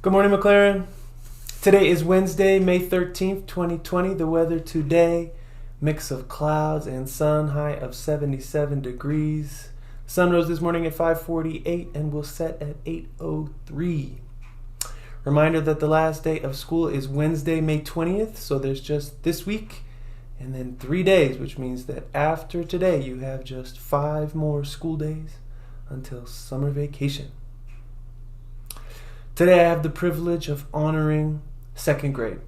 Good morning, MacLaren. Today is Wednesday, May 13th, 2020. The weather today, mix of clouds and sun, high of 77 degrees. Sun rose this morning at 5:48 and will set at 8:03. Reminder that the last day of school is Wednesday, May 20th, so there's just this week and then 3 days, which means that after today you have just 5 more school days until summer vacation. Today I have the privilege of honoring second grade.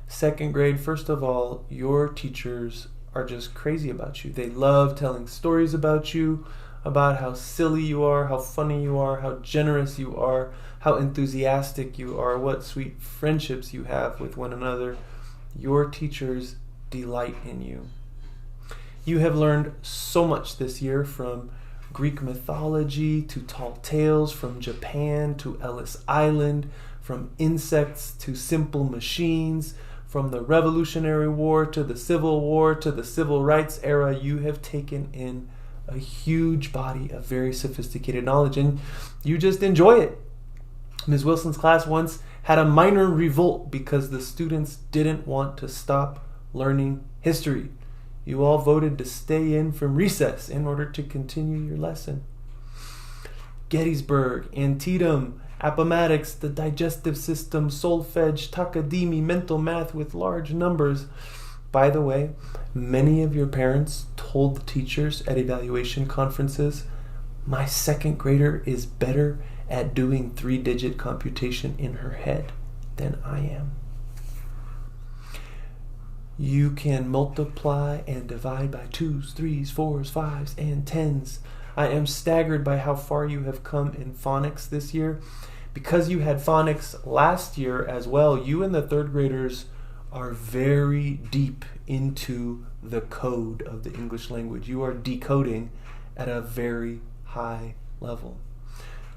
Second grade, first of all, your teachers are just crazy about you. They love telling stories about you, about how silly you are, how funny you are, how generous you are, how enthusiastic you are, what sweet friendships you have with one another. Your teachers delight in you. You have learned so much this year, from Greek mythology to tall tales, from Japan to Ellis Island, from insects to simple machines, from the Revolutionary War to the Civil War to the Civil Rights era. You have taken in a huge body of very sophisticated knowledge, and you just enjoy it. Ms. Wilson's class once had a minor revolt because the students didn't want to stop learning history. You all voted to stay in from recess in order to continue your lesson. Gettysburg, Antietam, Appomattox, the digestive system, solfege, takadimi, mental math with large numbers. By the way, many of your parents told the teachers at evaluation conferences, my second grader is better at doing 3-digit computation in her head than I am. You can multiply and divide by 2s, 3s, 4s, 5s, and 10s. I am staggered by how far you have come in phonics this year. Because you had phonics last year as well, you and the third graders are very deep into the code of the English language. You are decoding at a very high level.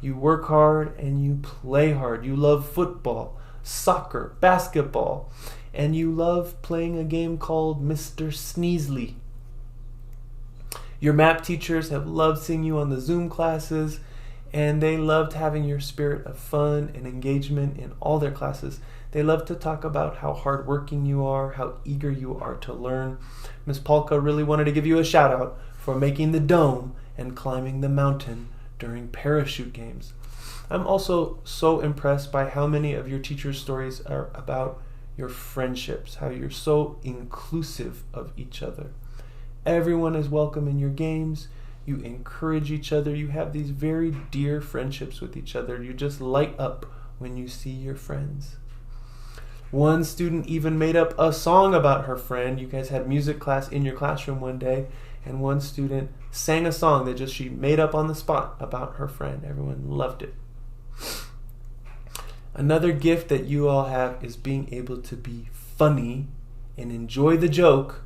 You work hard and you play hard. You love football, soccer, basketball, and you love playing a game called Mr. Sneezely. Your map teachers have loved seeing you on the Zoom classes, and they loved having your spirit of fun and engagement in all their classes. They love to talk about how hardworking you are, how eager you are to learn. Ms. Polka really wanted to give you a shout out for making the dome and climbing the mountain during parachute games. I'm also so impressed by how many of your teachers' stories are about your friendships, how you're so inclusive of each other. Everyone is welcome in your games. You encourage each other. You have these very dear friendships with each other. You just light up when you see your friends. One student even made up a song about her friend. You guys had music class in your classroom one day, and one student sang a song that she made up on the spot about her friend. Everyone loved it. Another gift that you all have is being able to be funny and enjoy the joke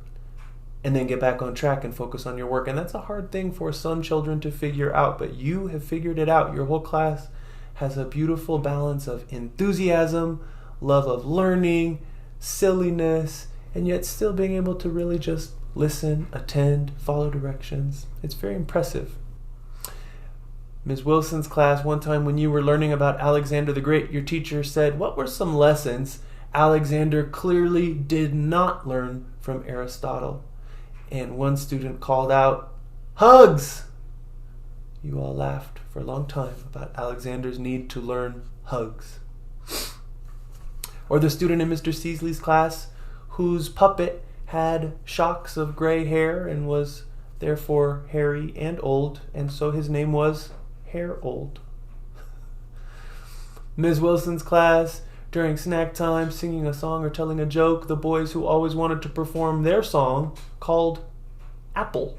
and then get back on track and focus on your work. And that's a hard thing for some children to figure out, but you have figured it out. Your whole class has a beautiful balance of enthusiasm, love of learning, silliness, and yet still being able to really just listen, attend, follow directions. It's very impressive. Ms. Wilson's class, one time when you were learning about Alexander the Great, your teacher said, what were some lessons Alexander clearly did not learn from Aristotle? And one student called out, hugs! You all laughed for a long time about Alexander's need to learn hugs. Or the student in Mr. Seasley's class whose puppet had shocks of gray hair and was therefore hairy and old, and so his name was Hair Old. Ms. Wilson's class, during snack time, singing a song or telling a joke, the boys who always wanted to perform their song called Apple.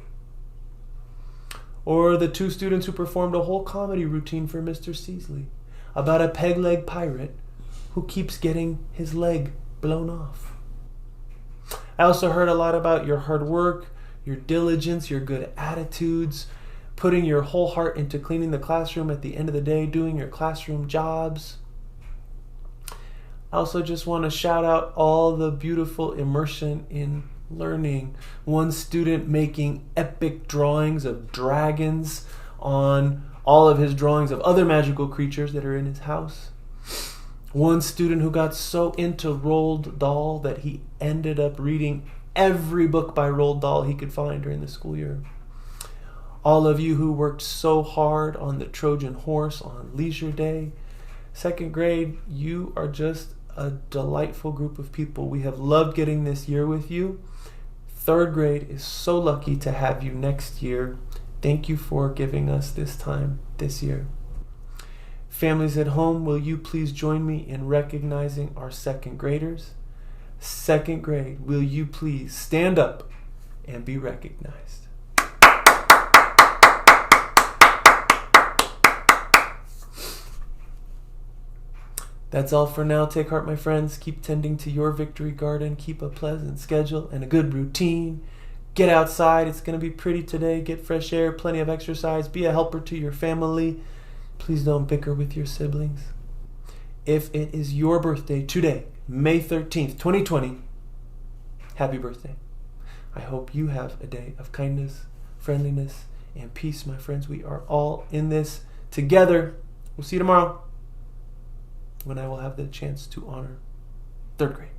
Or the 2 students who performed a whole comedy routine for Mr. Seasley about a peg-leg pirate who keeps getting his leg blown off. I also heard a lot about your hard work, your diligence, your good attitudes, putting your whole heart into cleaning the classroom at the end of the day, doing your classroom jobs. I also just want to shout out all the beautiful immersion in learning. One student making epic drawings of dragons on all of his drawings of other magical creatures that are in his house. One student who got so into Roald Dahl that he ended up reading every book by Roald Dahl he could find during the school year. All of you who worked so hard on the Trojan horse on leisure day. Second grade, you are just a delightful group of people. We have loved getting this year with you. Third grade is so lucky to have you next year. Thank you for giving us this time this year. Families at home, will you please join me in recognizing our second graders? Second grade, will you please stand up and be recognized? That's all for now. Take heart, my friends. Keep tending to your victory garden. Keep a pleasant schedule and a good routine. Get outside. It's going to be pretty today. Get fresh air, plenty of exercise. Be a helper to your family. Please don't bicker with your siblings. If it is your birthday today, May 13th, 2020, happy birthday. I hope you have a day of kindness, friendliness, and peace, my friends. We are all in this together. We'll see you tomorrow when I will have the chance to honor third grade.